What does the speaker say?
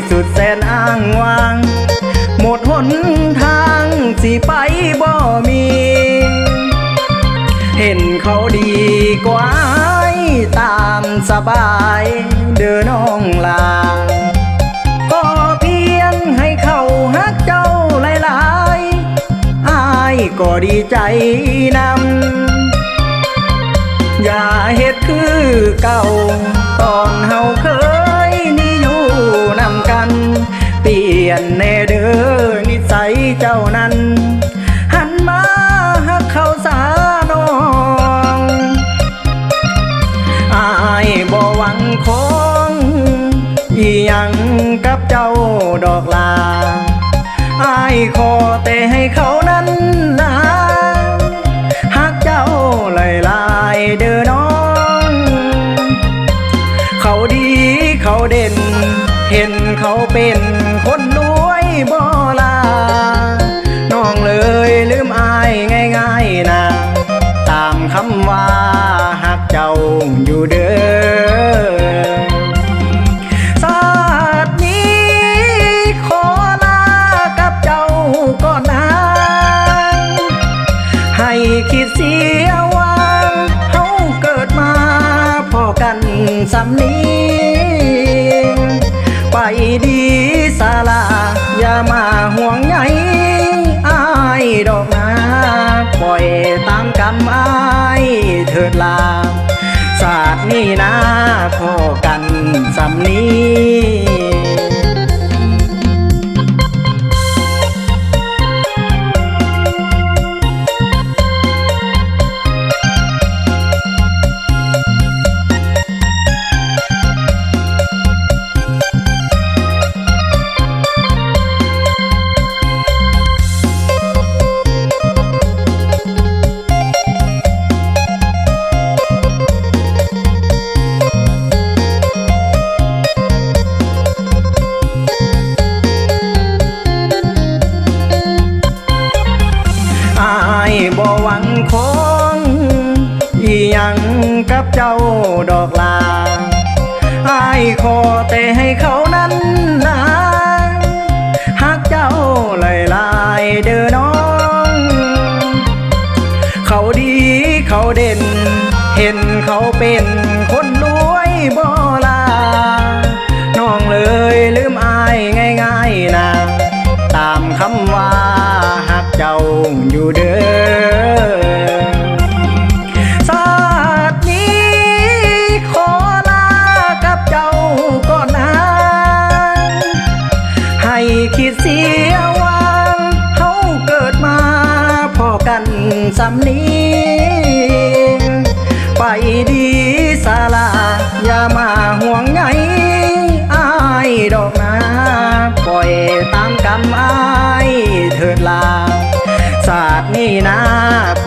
สุดแสนอ้างว้างหมดหนทางสิไปบ่มีเห็นเขาดีกว่าตามสบายเด้อน้องลาก็เพียงให้เขาฮักเจ้าหลายๆอ้ายก็ดีใจนำอย่าเฮ็ดคือเก่าตอนเฮาเคยนี่อยู่นำกันเปลี่ยนแน่เด้อนิสัยเจ้านั้นหันมาฮักเขาสาน้องอายบ่หวังของอีหยังกับเจ้าดอกลาอายขอแต่ให้เขานั้นนะฮักเจ้าหลายๆเด้อน้องเขาดีเขาเด่นเห็นเขาเป็นคนรวยบ่ลาน้องเลยลืมอายง่ายๆนะตามคำว่าฮักเจ้าอยู่เด้อชาตินี้ขอลากับเจ้าก่อนนะให้คิดเสียว่าเฮาเกิดมาพอกันสำนีไปดีสาลาอย่ามาห่วงใยอ้ายดอกนาปล่อยตามกรรมอ้ายเถิดลาศาสตร์นี่นะพอกันสำนีบ่หวังของอีหยังกับเจ้าดอกลาอ้ายขอแต่ให้เขานั้นนะฮักเจ้าหลายๆเด้อน้องเขาดีเขาเด่นเห็นเขาเป็นคนรวยบ่ลาน้องเลยลืมอายง่ายๆนะตามคำว่าฮักเจ้าอยู่เด้อชาตินี้ขอลากับเจ้าก่อนนะให้คิดเสียว่าเฮาเกิดมาพอกันสำนีไปดีสาลาอย่ามาห่วงใยอ้ายดอกนาปล่อยตามกรรมอ้ายเถิดลาศาสตร์นี่นะพ